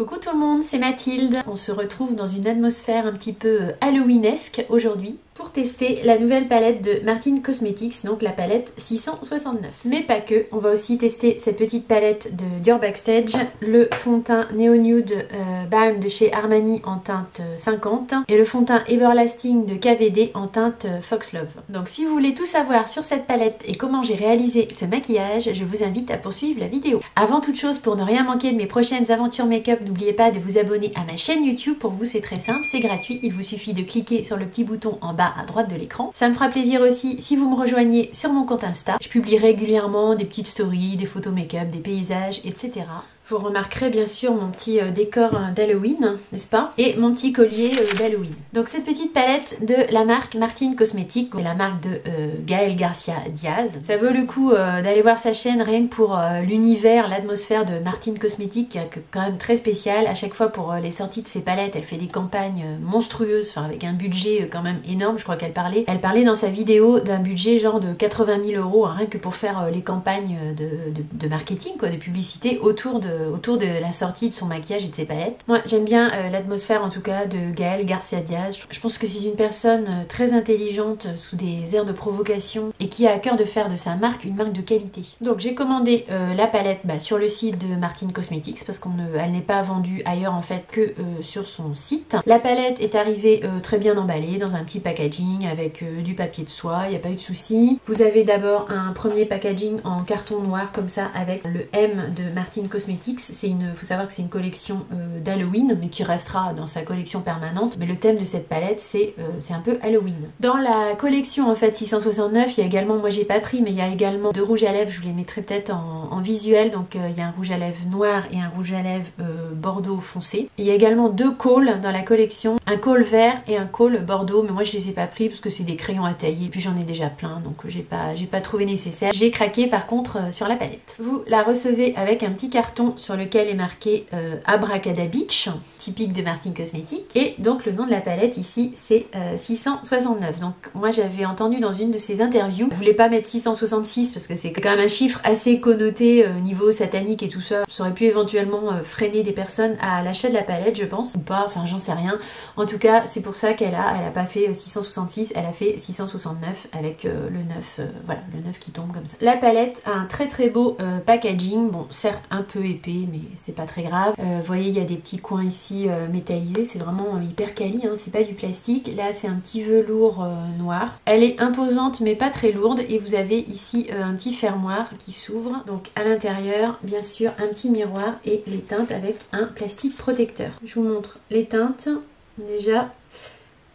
Coucou tout le monde, c'est Mathilde. On se retrouve dans une atmosphère un petit peu halloweenesque aujourd'hui pour tester la nouvelle palette de Martin Cosmetics, donc la palette 669. Mais pas que, on va aussi tester cette petite palette de Dior Backstage, le fond de teint Neo Nude Balm de chez Armani en teinte 50 et le fond de teint Everlasting de KVD en teinte Fox Love. Donc si vous voulez tout savoir sur cette palette et comment j'ai réalisé ce maquillage, je vous invite à poursuivre la vidéo. Avant toute chose, pour ne rien manquer de mes prochaines aventures make-up, n'oubliez pas de vous abonner à ma chaîne YouTube. Pour vous c'est très simple, c'est gratuit, il vous suffit de cliquer sur le petit bouton en bas à droite de l'écran. Ça me fera plaisir aussi si vous me rejoignez sur mon compte Insta. Je publie régulièrement des petites stories, des photos make-up, des paysages, etc. Vous remarquerez bien sûr mon petit décor d'Halloween, n'est-ce pas? Et mon petit collier d'Halloween. Donc cette petite palette de la marque Martin Cosmetics, c'est la marque de Gaël Garcia Diaz. Ça vaut le coup d'aller voir sa chaîne rien que pour l'univers, l'atmosphère de Martin Cosmetics qui est quand même très spécial. À chaque fois pour les sorties de ses palettes, elle fait des campagnes monstrueuses, enfin avec un budget quand même énorme. Je crois qu'elle parlait dans sa vidéo d'un budget genre de 80 000 €, rien que pour faire les campagnes de marketing, quoi, de publicité autour de la sortie de son maquillage et de ses palettes. Moi j'aime bien l'atmosphère en tout cas de Gaël Garcia Diaz. Je pense que c'est une personne très intelligente sous des airs de provocation et qui a à cœur de faire de sa marque une marque de qualité. Donc j'ai commandé la palette sur le site de Martin Cosmetics parce qu'elle n'est pas vendue ailleurs en fait que sur son site. La palette est arrivée très bien emballée dans un petit packaging avec du papier de soie, il n'y a pas eu de souci. Vous avez d'abord un premier packaging en carton noir comme ça avec le M de Martin Cosmetics. Faut savoir que c'est une collection d'Halloween mais qui restera dans sa collection permanente, mais le thème de cette palette c'est un peu Halloween. Dans la collection en fait 669, il y a également, moi j'ai pas pris, mais il y a également deux rouges à lèvres, je vous les mettrai peut-être en visuel, donc il y a un rouge à lèvres noir et un rouge à lèvres bordeaux foncé. Et il y a également deux cools dans la collection, un kohl vert et un kohl bordeaux, mais moi je les ai pas pris parce que c'est des crayons à tailler, puis j'en ai déjà plein, donc j'ai pas trouvé nécessaire. J'ai craqué par contre sur la palette. Vous la recevez avec un petit carton sur lequel est marqué Abracadabitch, typique de Martin Cosmetics, et donc le nom de la palette ici c'est 669. Donc moi j'avais entendu dans une de ses interviews, je voulais pas mettre 666 parce que c'est quand même un chiffre assez connoté niveau satanique et tout ça. Ça aurait pu éventuellement freiner des personnes à l'achat de la palette, je pense, ou pas, enfin j'en sais rien. En tout cas c'est pour ça elle a pas fait 666, elle a fait 669 avec le 9, voilà, le 9 qui tombe comme ça. La palette a un très très beau packaging, bon certes un peu épais mais c'est pas très grave. Vous voyez il y a des petits coins ici métallisés, c'est vraiment hyper quali, hein, c'est pas du plastique. Là c'est un petit velours noir. Elle est imposante mais pas très lourde et vous avez ici un petit fermoir qui s'ouvre. Donc à l'intérieur bien sûr un petit miroir et les teintes avec un plastique protecteur. Je vous montre les teintes déjà.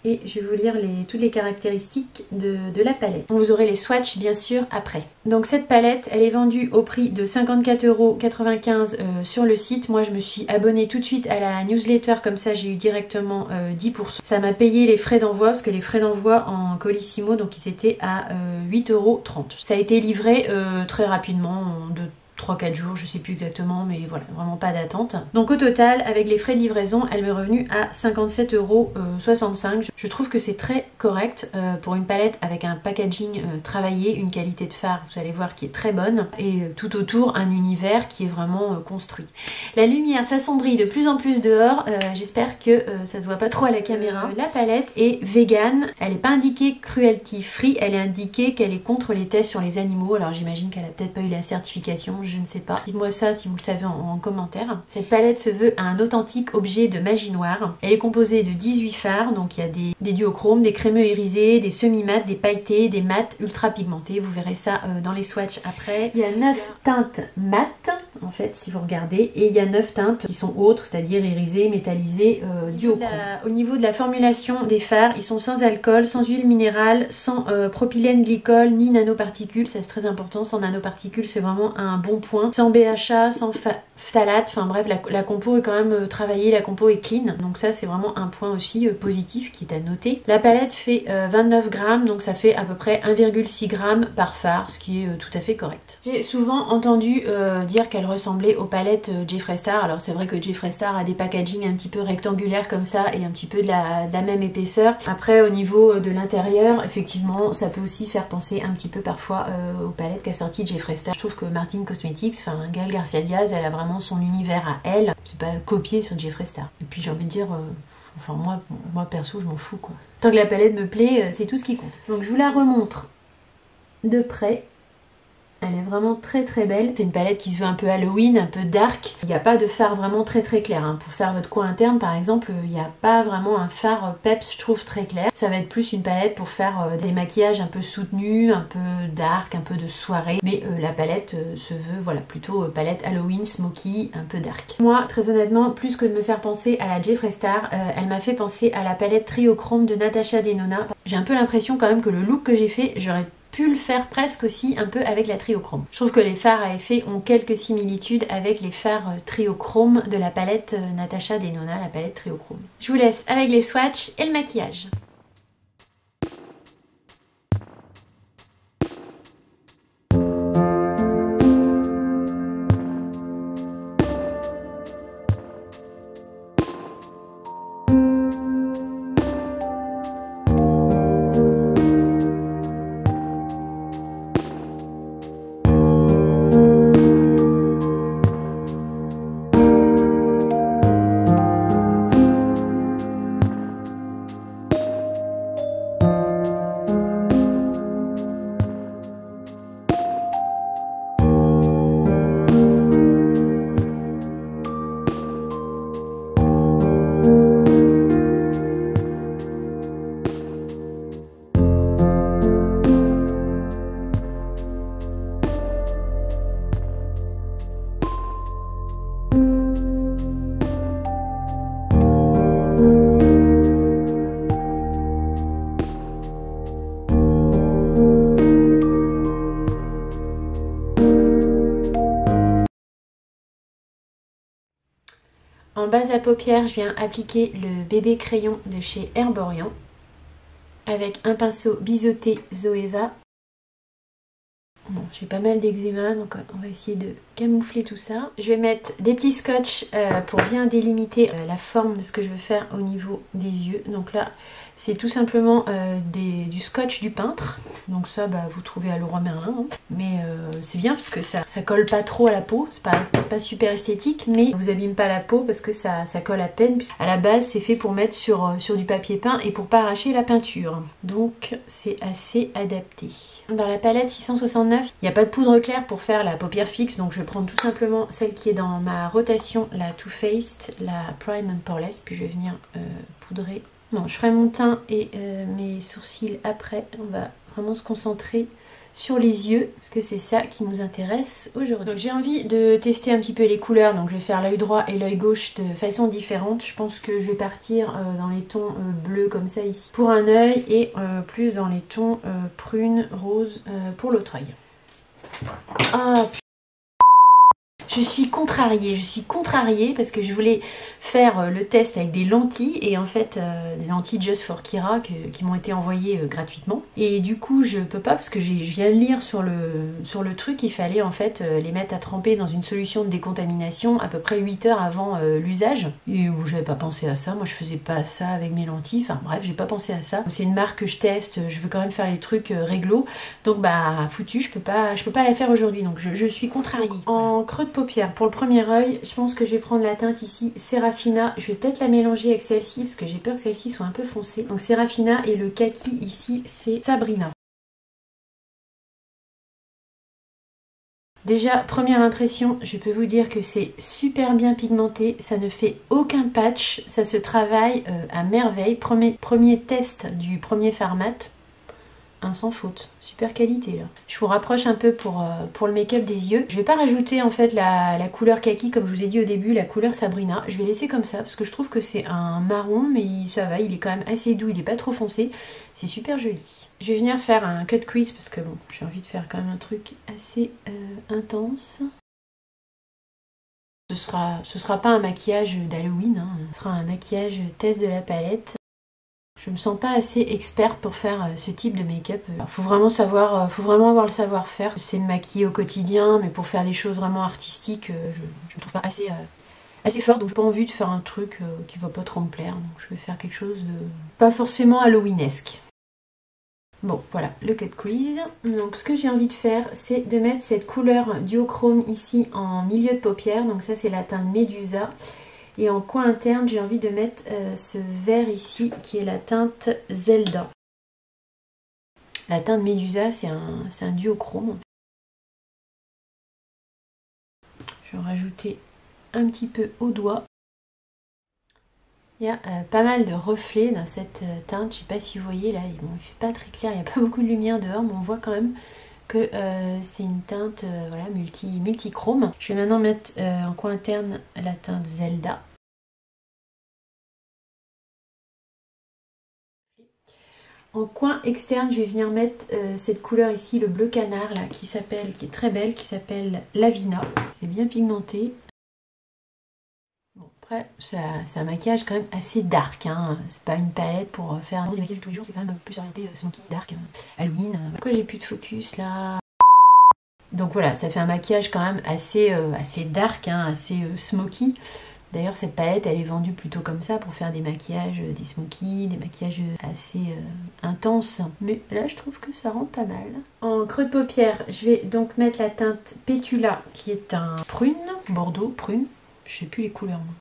Et je vais vous lire toutes les caractéristiques de la palette. Vous aurez les swatchs bien sûr après. Donc cette palette, elle est vendue au prix de 54,95 € sur le site. Moi je me suis abonnée tout de suite à la newsletter, comme ça j'ai eu directement 10%. Ça m'a payé les frais d'envoi, parce que les frais d'envoi en Colissimo, donc ils étaient à 8,30 €. Ça a été livré très rapidement, de 3-4 jours, je sais plus exactement, mais voilà, vraiment pas d'attente. Donc au total, avec les frais de livraison, elle m'est revenue à 57,65 €. Je trouve que c'est très correct pour une palette avec un packaging travaillé, une qualité de fard, vous allez voir, qui est très bonne, et tout autour, un univers qui est vraiment construit. La lumière s'assombrit de plus en plus dehors, j'espère que ça se voit pas trop à la caméra. La palette est vegan, elle n'est pas indiquée cruelty free, elle est indiquée qu'elle est contre les tests sur les animaux, alors j'imagine qu'elle a peut-être pas eu la certification, je ne sais pas. Dites-moi ça si vous le savez en commentaire. Cette palette se veut un authentique objet de magie noire. Elle est composée de 18 fards, donc il y a des duochromes, des crémeux irisés, des semi-mats, des pailletés, des mats ultra pigmentés. Vous verrez ça dans les swatchs après. Il y a 9 teintes mates, en fait, si vous regardez, et il y a 9 teintes qui sont autres, c'est-à-dire irisées, métallisées, duochrome. Au niveau de la formulation des fards, ils sont sans alcool, sans huile minérale, sans propylène glycol, ni nanoparticules, ça c'est très important. Sans nanoparticules, c'est vraiment un bon point. Sans BHA, sans phtalate, enfin bref, la compo est quand même travaillée, la compo est clean, donc ça c'est vraiment un point aussi positif qui est à noter. La palette fait 29 grammes, donc ça fait à peu près 1,6 g par fard, ce qui est tout à fait correct. J'ai souvent entendu dire qu'elle ressemblait aux palettes Jeffree Star. Alors c'est vrai que Jeffree Star a des packaging un petit peu rectangulaires comme ça et un petit peu de la même épaisseur. Après au niveau de l'intérieur, effectivement ça peut aussi faire penser un petit peu parfois aux palettes qu'a sorti Jeffree Star. Je trouve que Martin Cosmetics, enfin Gael Garcia Diaz, elle a vraiment son univers à elle. C'est pas copié sur Jeffree Star. Et puis j'ai envie de dire... Enfin moi perso je m'en fous quoi. Tant que la palette me plaît, c'est tout ce qui compte. Donc je vous la remontre de près. Elle est vraiment très très belle. C'est une palette qui se veut un peu Halloween, un peu dark. Il n'y a pas de fard vraiment très très clair. Hein. Pour faire votre coin interne par exemple, il n'y a pas vraiment un fard peps je trouve très clair. Ça va être plus une palette pour faire des maquillages un peu soutenus, un peu dark, un peu de soirée. Mais la palette se veut voilà plutôt palette Halloween, smoky, un peu dark. Moi très honnêtement, plus que de me faire penser à la Jeffree Star, elle m'a fait penser à la palette Triochrome de Natasha Denona. J'ai un peu l'impression quand même que le look que j'ai fait, j'aurais pu le faire presque aussi un peu avec la Triochrome. Je trouve que les fards à effet ont quelques similitudes avec les fards Triochrome de la palette Natasha Denona, la palette Triochrome. Je vous laisse avec les swatchs et le maquillage. En base à paupières, je viens appliquer le bébé crayon de chez Herborian avec un pinceau biseauté Zoeva. Bon, j'ai pas mal d'eczéma, donc on va essayer de camoufler tout ça. Je vais mettre des petits scotch pour bien délimiter la forme de ce que je veux faire au niveau des yeux. Donc là, c'est tout simplement du scotch du peintre. Donc ça, vous trouvez à Leroy Merlin. Hein. Mais c'est bien parce que ça colle pas trop à la peau. C'est pas super esthétique, mais vous abîme pas la peau parce que ça colle à peine. À la base, c'est fait pour mettre sur du papier peint et pour pas arracher la peinture. Donc c'est assez adapté. Dans la palette 669, il n'y a pas de poudre claire pour faire la paupière fixe. Donc je vais prendre tout simplement celle qui est dans ma rotation, la Too Faced, la Prime and Poreless. Puis je vais venir poudrer. Bon, je ferai mon teint et mes sourcils après. On va vraiment se concentrer sur les yeux parce que c'est ça qui nous intéresse aujourd'hui. Donc j'ai envie de tester un petit peu les couleurs. Donc je vais faire l'œil droit et l'œil gauche de façon différente. Je pense que je vais partir dans les tons bleus comme ça ici pour un œil et plus dans les tons prune, rose pour l'autre œil. Ah, je suis contrariée parce que je voulais faire le test avec des lentilles et en fait des lentilles Just for Kira qui m'ont été envoyées gratuitement et du coup je peux pas parce que je viens de lire sur le truc qu'il fallait en fait les mettre à tremper dans une solution de décontamination à peu près 8 heures avant l'usage et où j'avais pas pensé à ça. Moi je faisais pas ça avec mes lentilles, enfin bref j'ai pas pensé à ça. C'est une marque que je teste, je veux quand même faire les trucs réglo donc foutu, je peux pas la faire aujourd'hui donc je suis contrariée. En creux de paupières, pour le premier œil, je pense que je vais prendre la teinte ici Serafina. Je vais peut-être la mélanger avec celle-ci parce que j'ai peur que celle-ci soit un peu foncée. Donc Serafina et le kaki ici, c'est Sabrina. Déjà, première impression, je peux vous dire que c'est super bien pigmenté, ça ne fait aucun patch, ça se travaille à merveille. Premier test du premier fard mat. Sans faute, super qualité là. Je vous rapproche un peu pour le make-up des yeux. Je vais pas rajouter en fait la couleur kaki comme je vous ai dit au début, la couleur Sabrina. Je vais laisser comme ça parce que je trouve que c'est un marron mais ça va, il est quand même assez doux, il est pas trop foncé. C'est super joli. Je vais venir faire un cut crease parce que bon, j'ai envie de faire quand même un truc assez intense. Ce sera pas un maquillage d'Halloween, hein. Ce sera un maquillage test de la palette. Je me sens pas assez experte pour faire ce type de make-up. Faut vraiment savoir, faut vraiment avoir le savoir-faire. C'est me maquiller au quotidien, mais pour faire des choses vraiment artistiques, je me trouve pas assez forte, donc j'ai pas envie de faire un truc qui va pas trop me plaire. Donc je vais faire quelque chose de pas forcément halloweenesque. Bon, voilà, le cut crease. Donc ce que j'ai envie de faire, c'est de mettre cette couleur duochrome ici en milieu de paupière. Donc ça, c'est la teinte Medusa. Et en coin interne, j'ai envie de mettre ce vert ici, qui est la teinte Zelda. La teinte Medusa, c'est un duochrome. Je vais en rajouter un petit peu au doigt. Il y a pas mal de reflets dans cette teinte. Je ne sais pas si vous voyez là, bon, il ne fait pas très clair, il n'y a pas beaucoup de lumière dehors, mais on voit quand même que c'est une teinte voilà, multichrome. Je vais maintenant mettre en coin interne la teinte Zelda. En coin externe, je vais venir mettre cette couleur ici, le bleu canard, là, qui est très belle, qui s'appelle Lavina. C'est bien pigmenté. Bon, après, c'est un maquillage quand même assez dark. Hein. C'est pas une palette pour faire des maquillages tous les jours, c'est quand même plus orienté smoky, dark, Halloween. Pourquoi j'ai plus de focus là? Donc voilà, ça fait un maquillage quand même assez dark, hein, assez smoky. D'ailleurs, cette palette, elle est vendue plutôt comme ça pour faire des maquillages, des smoky, des maquillages assez intenses. Mais là, je trouve que ça rend pas mal. En creux de paupière, je vais donc mettre la teinte Pétula, qui est un prune, bordeaux, prune. Je sais plus les couleurs, moi.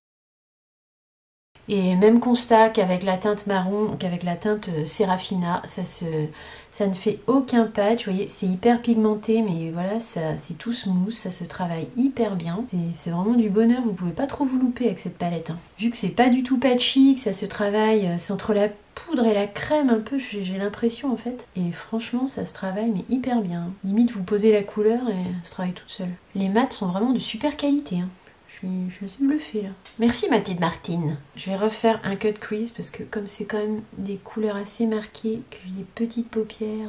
Et même constat qu'avec la teinte marron, qu'avec la teinte Serafina, ça ne fait aucun patch. Vous voyez, c'est hyper pigmenté, mais voilà, c'est tout smooth, ça se travaille hyper bien. C'est vraiment du bonheur, vous pouvez pas trop vous louper avec cette palette. Hein. Vu que c'est pas du tout patchy, que ça se travaille, c'est entre la poudre et la crème un peu, j'ai l'impression en fait. Et franchement, ça se travaille mais hyper bien. Limite, vous posez la couleur et ça se travaille toute seule. Les mats sont vraiment de super qualité. Hein. Je suis assez bluffée là. Merci ma petite Martine. Je vais refaire un cut crease parce que comme c'est quand même des couleurs assez marquées, que j'ai des petites paupières.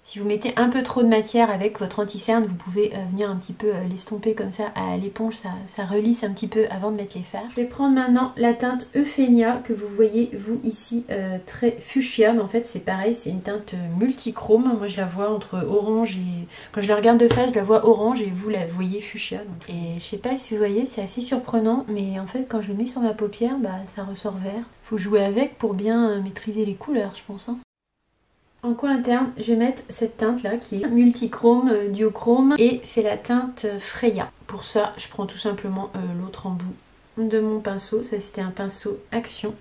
Si vous mettez un peu trop de matière avec votre anti-cerne, vous pouvez venir un petit peu l'estomper comme ça à l'éponge, ça relisse un petit peu avant de mettre les fards. Je vais prendre maintenant la teinte Euphénia que vous voyez vous ici très fuchsia, mais en fait c'est pareil, c'est une teinte multichrome. Moi je la vois entre orange et... Quand je la regarde de face, je la vois orange et vous la voyez fuchsia. Donc. Et je sais pas si vous voyez, c'est assez surprenant, mais en fait quand je le mets sur ma paupière, bah, ça ressort vert. Faut jouer avec pour bien maîtriser les couleurs, je pense. Hein. En coin interne, je vais mettre cette teinte là qui est multichrome, duochrome et c'est la teinte Freya. Pour ça, je prends tout simplement l'autre embout de mon pinceau. Ça, c'était un pinceau Action.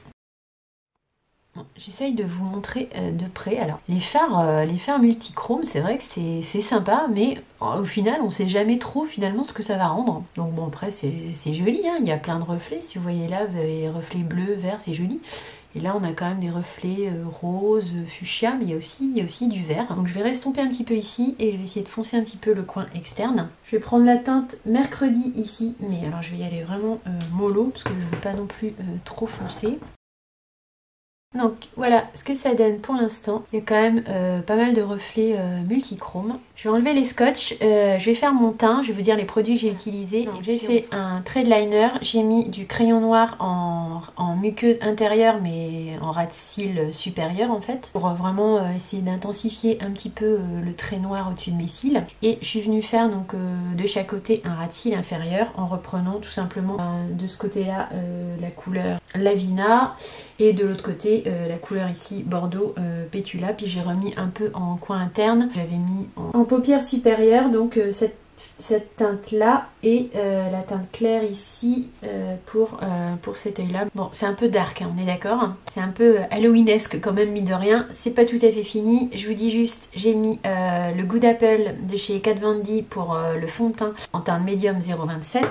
Bon, j'essaye de vous montrer de près. Alors, les fards multichrome, c'est vrai que c'est sympa, mais au final, on ne sait jamais trop finalement ce que ça va rendre. Donc bon, après, c'est joli, hein. Il y a plein de reflets. Si vous voyez là, vous avez les reflets bleus, verts, c'est joli. Et là, on a quand même des reflets roses, fuchsia, mais il y a aussi du vert. Donc je vais restomper un petit peu ici et je vais essayer de foncer un petit peu le coin externe. Je vais prendre la teinte Mercredi ici, mais alors je vais y aller vraiment mollo parce que je ne veux pas non plus trop foncer. Donc voilà ce que ça donne pour l'instant. Il y a quand même pas mal de reflets multichrome. Je vais enlever les scotch, je vais faire mon teint, je vais vous dire les produits que j'ai utilisés. J'ai fait un trait de liner, j'ai mis du crayon noir en muqueuse intérieure mais en ras de cils supérieur en fait. Pour vraiment essayer d'intensifier un petit peu le trait noir au-dessus de mes cils. Et je suis venue faire donc de chaque côté un ras de cils inférieur en reprenant tout simplement de ce côté-là la couleur Lavina et de l'autre côté la couleur ici Bordeaux Pétula, puis j'ai remis un peu en coin interne, j'avais mis en paupière supérieure donc cette teinte là et la teinte claire ici pour cet œil là. Bon, c'est un peu dark, hein, on est d'accord, c'est un peu halloweenesque quand même, mine de rien. C'est pas tout à fait fini, je vous dis juste, j'ai mis le Good Apple de chez Kat Von D pour le fond de teint en teinte médium 0,27.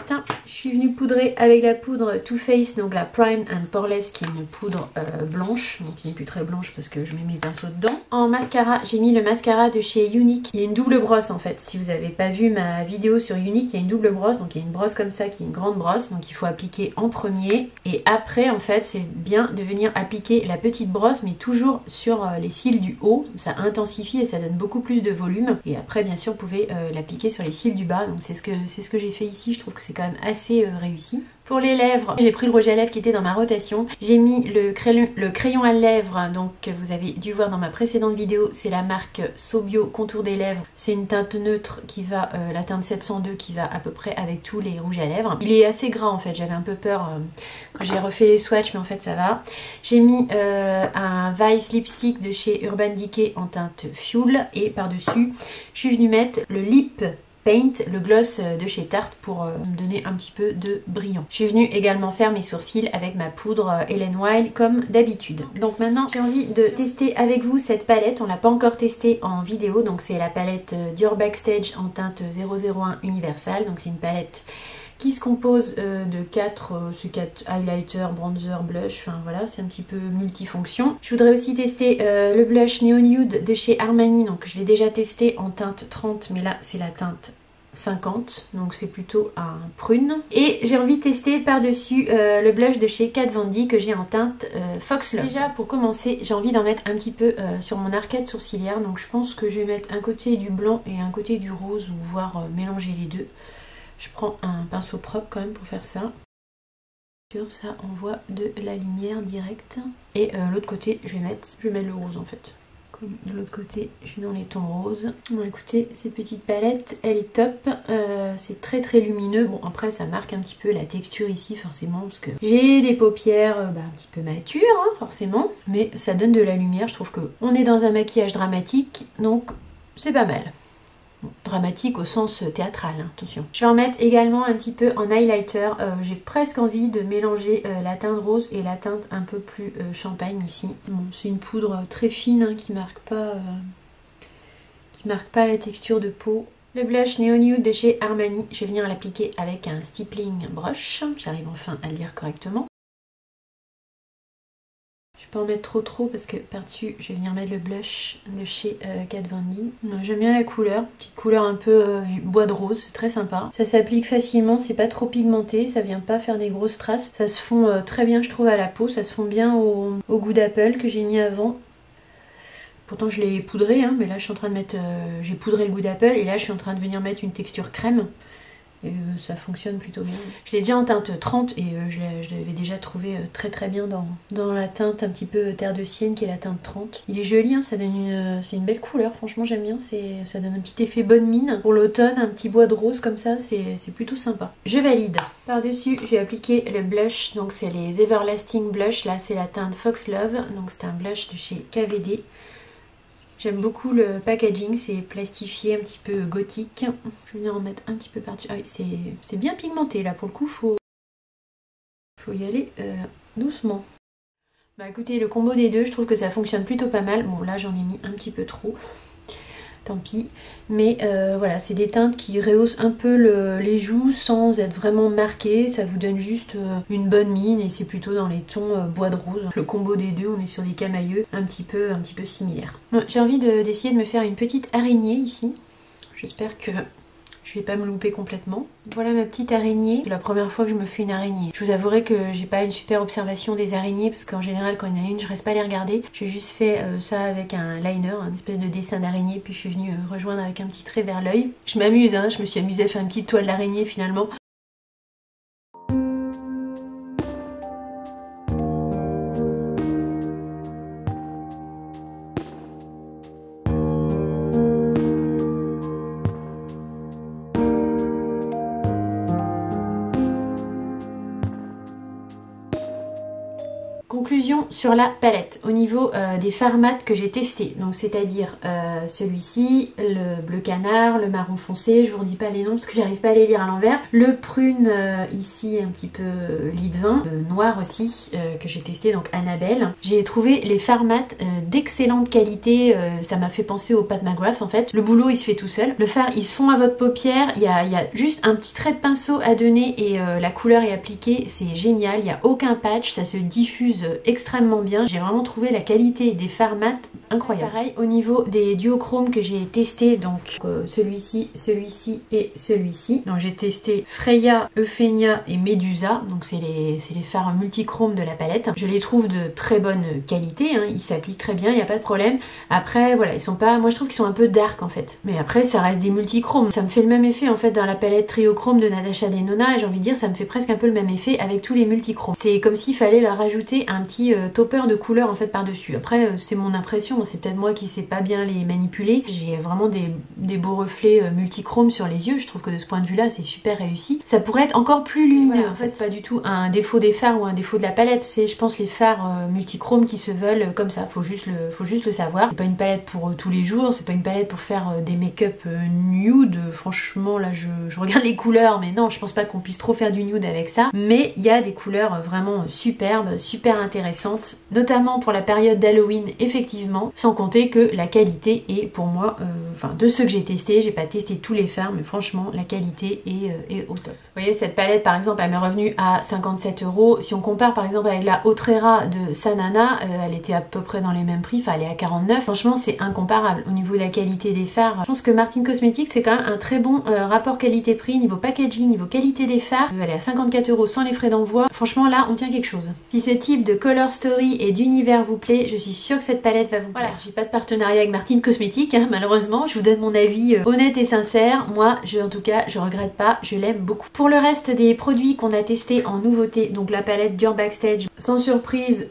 Je suis venue poudrer avec la poudre Too Faced, donc la Prime and Poreless, qui est une poudre blanche, donc qui n'est plus très blanche parce que je mets mes pinceaux dedans. En mascara, j'ai mis le mascara de chez Unique, il y a une double brosse en fait. Si vous n'avez pas vu ma ma vidéo sur Unique, il y a une double brosse, donc il y a une brosse comme ça qui est une grande brosse, donc il faut appliquer en premier et après en fait c'est bien de venir appliquer la petite brosse mais toujours sur les cils du haut, ça intensifie et ça donne beaucoup plus de volume et après bien sûr vous pouvez l'appliquer sur les cils du bas, donc c'est ce que j'ai fait ici, je trouve que c'est quand même assez réussi. Pour les lèvres, j'ai pris le rouge à lèvres qui était dans ma rotation. J'ai mis le crayon à lèvres, donc vous avez dû voir dans ma précédente vidéo, c'est la marque Sobio Contour des lèvres. C'est une teinte neutre qui va, la teinte 702 qui va à peu près avec tous les rouges à lèvres. Il est assez gras en fait, j'avais un peu peur quand j'ai refait les swatchs, mais en fait ça va. J'ai mis un Vice Lipstick de chez Urban Decay en teinte Fuel et par-dessus, je suis venue mettre le Lip Paint, le gloss de chez Tarte pour me donner un petit peu de brillant. Je suis venue également faire mes sourcils avec ma poudre Ellen Wild comme d'habitude. Donc maintenant j'ai envie de tester avec vous cette palette, on l'a pas encore testée en vidéo, donc c'est la palette Dior Backstage en teinte 001 Universal, donc c'est une palette qui se compose de 4 highlighters, bronzer, blush, enfin voilà, c'est un petit peu multifonction. Je voudrais aussi tester le blush Neon Nude de chez Armani, donc je l'ai déjà testé en teinte 30, mais là c'est la teinte 50, donc c'est plutôt un prune. Et j'ai envie de tester par-dessus le blush de chez Kat Von D que j'ai en teinte Fox Love. Déjà pour commencer, j'ai envie d'en mettre un petit peu sur mon arcade sourcilière, donc je pense que je vais mettre un côté du blanc et un côté du rose, ou voire mélanger les deux. Je prends un pinceau propre quand même pour faire ça. Ça envoie de la lumière directe. Et l'autre côté, je vais mettre le rose en fait. Comme de l'autre côté, je suis dans les tons roses. Bon écoutez, cette petite palette, elle est top. C'est très très lumineux. Bon après, ça marque un petit peu la texture ici forcément. Parce que j'ai des paupières un petit peu matures hein, forcément. Mais ça donne de la lumière. Je trouve qu'on est dans un maquillage dramatique. Donc c'est pas mal. Dramatique au sens théâtral, hein, attention. Je vais en mettre également un petit peu en highlighter. J'ai presque envie de mélanger la teinte rose et la teinte un peu plus champagne ici. Bon, c'est une poudre très fine hein, qui marque pas la texture de peau. Le blush Neon Nude de chez Armani, je vais venir l'appliquer avec un stippling brush. J'arrive enfin à le dire correctement. Je vais pas en mettre trop parce que par-dessus je vais venir mettre le blush de chez Kat Von D. J'aime bien la couleur, petite couleur un peu bois de rose, c'est très sympa. Ça s'applique facilement, c'est pas trop pigmenté, ça vient pas faire des grosses traces. Ça se fond très bien je trouve à la peau, ça se fond bien au goût d'apple que j'ai mis avant. Pourtant je l'ai poudré hein, mais là je suis en train de mettre, j'ai poudré le goût d'apple et là je suis en train de venir mettre une texture crème. Et ça fonctionne plutôt bien. Je l'ai déjà en teinte 30 et je l'avais déjà trouvé très très bien dans la teinte un petit peu terre de sienne qui est la teinte 30. Il est joli, hein, ça donne c'est une belle couleur, franchement j'aime bien, ça donne un petit effet bonne mine. Pour l'automne, un petit bois de rose comme ça, c'est plutôt sympa. Je valide. Par-dessus, je vais appliquer le blush, donc c'est les Everlasting Blush, là c'est la teinte Fox Love, donc c'est un blush de chez KVD. J'aime beaucoup le packaging, c'est plastifié, un petit peu gothique. Je vais venir en mettre un petit peu par-dessus. Ah oui, c'est bien pigmenté là, pour le coup, faut y aller doucement. Bah écoutez, le combo des deux, je trouve que ça fonctionne plutôt pas mal. Bon là j'en ai mis un petit peu trop, tant pis. Mais voilà, c'est des teintes qui rehaussent un peu les joues sans être vraiment marquées. Ça vous donne juste une bonne mine et c'est plutôt dans les tons bois de rose. Le combo des deux, on est sur des camailleux un petit peu similaires. Bon, j'ai envie d'essayer de me faire une petite araignée ici. J'espère que je vais pas me louper complètement. Voilà ma petite araignée. C'est la première fois que je me fais une araignée. Je vous avouerai que j'ai pas une super observation des araignées parce qu'en général quand il y en a une je reste pas à les regarder. J'ai juste fait ça avec un liner, un espèce de dessin d'araignée, puis je suis venue rejoindre avec un petit trait vers l'œil. Je m'amuse hein, je me suis amusée à faire une petite toile d'araignée finalement. Conclusion sur la palette au niveau des fards mat que j'ai testé, donc c'est-à-dire celui-ci, le bleu canard, le marron foncé, je vous redis pas les noms parce que j'arrive pas à les lire à l'envers, le prune ici un petit peu lit de vin, noir aussi que j'ai testé, donc Annabelle. J'ai trouvé les fards mat d'excellente qualité, ça m'a fait penser au Pat McGrath en fait. Le boulot il se fait tout seul, le fard il se fond à votre paupière, il y a juste un petit trait de pinceau à donner et la couleur est appliquée, c'est génial, il n'y a aucun patch, ça se diffuse extrêmement bien. J'ai vraiment trouvé la qualité des fards mat incroyable. Pareil au niveau des duochromes que j'ai testé, donc celui-ci, celui-ci et celui-ci. Donc j'ai testé Freya, Euphenia et Medusa, donc c'est les fards multichromes de la palette. Je les trouve de très bonne qualité, hein. Ils s'appliquent très bien, il n'y a pas de problème. Après voilà, ils sont pas, moi je trouve qu'ils sont un peu dark en fait. Mais après ça reste des multichromes. Ça me fait le même effet en fait dans la palette Triochrome de Natasha Denona, et j'ai envie de dire ça me fait presque un peu le même effet avec tous les multichromes. C'est comme s'il fallait leur rajouter un petit topper de couleur en fait par-dessus. Après c'est mon impression, c'est peut-être moi qui sais pas bien les manipuler. J'ai vraiment des beaux reflets multichromes sur les yeux, je trouve que de ce point de vue là c'est super réussi. Ça pourrait être encore plus lumineux. Voilà, en fait c'est pas du tout un défaut des fards ou un défaut de la palette, c'est je pense les fards multichromes qui se veulent comme ça, faut juste le savoir. C'est pas une palette pour tous les jours, c'est pas une palette pour faire des make-up nude. Franchement là je regarde les couleurs, mais non je pense pas qu'on puisse trop faire du nude avec ça, mais il y a des couleurs vraiment superbes, super intéressantes, notamment pour la période d'Halloween effectivement, sans compter que la qualité est pour moi, enfin de ceux que j'ai testés, j'ai pas testé tous les fards, mais franchement la qualité est au top. Vous voyez cette palette par exemple elle m'est revenue à 57 €. Si on compare par exemple avec la Outrera de Sanana, elle était à peu près dans les mêmes prix, enfin elle est à 49. Franchement c'est incomparable au niveau de la qualité des fards. Je pense que Martin Cosmetics c'est quand même un très bon rapport qualité-prix, niveau packaging, niveau qualité des fards. Elle est à 54 € sans les frais d'envoi. Franchement là on tient quelque chose. Si ce type de color story et d'univers vous plaît, je suis sûre que cette palette va vous plaire. Voilà, j'ai pas de partenariat avec Martin Cosmetics hein, malheureusement, je vous donne mon avis honnête et sincère. Moi en tout cas je regrette pas, je l'aime beaucoup. Pour le reste des produits qu'on a testés en nouveauté, donc la palette Dior Backstage, sans surprise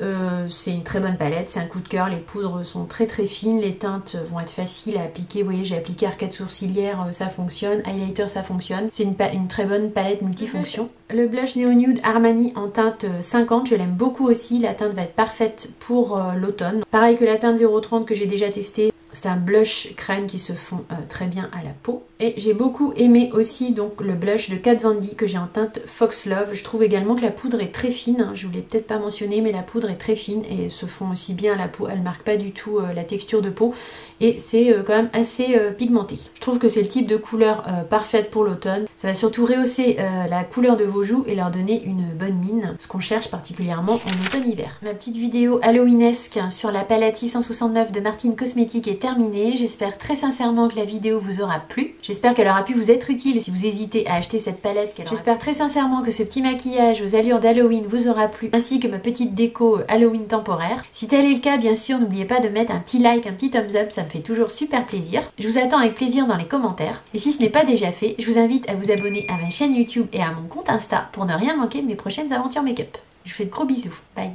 c'est une très bonne palette, c'est un coup de cœur, les poudres sont très fines, les teintes vont être faciles à appliquer. Vous voyez j'ai appliqué arcade sourcilière, ça fonctionne, highlighter ça fonctionne, c'est une très bonne palette multifonction. Le blush Neo Nude Armani en teinte 50, je l'aime beaucoup aussi, la teinte va être parfaite pour l'automne. Pareil que la teinte 030 que j'ai déjà testée. C'est un blush crème qui se fond très bien à la peau. Et j'ai beaucoup aimé aussi donc le blush de Kat Von D que j'ai en teinte Fox Love. Je trouve également que la poudre est très fine. Hein. Je vous l'ai peut-être pas mentionné, mais la poudre est très fine et se fond aussi bien à la peau. Elle marque pas du tout la texture de peau et c'est quand même assez pigmenté. Je trouve que c'est le type de couleur parfaite pour l'automne. Ça va surtout rehausser la couleur de vos joues et leur donner une bonne mine, ce qu'on cherche particulièrement en automne-hiver. Ma petite vidéo Halloweenesque sur la palette 669 de Martin Cosmetics est terminée. J'espère très sincèrement que la vidéo vous aura plu. J'espère qu'elle aura pu vous être utile si vous hésitez à acheter cette palette. J'espère très sincèrement que ce petit maquillage aux allures d'Halloween vous aura plu, ainsi que ma petite déco Halloween temporaire. Si tel est le cas, bien sûr, n'oubliez pas de mettre un petit like, un petit thumbs up, ça me fait toujours super plaisir. Je vous attends avec plaisir dans les commentaires. Et si ce n'est pas déjà fait, je vous invite à vous abonner à ma chaîne YouTube et à mon compte Insta pour ne rien manquer de mes prochaines aventures make-up. Je vous fais de gros bisous. Bye.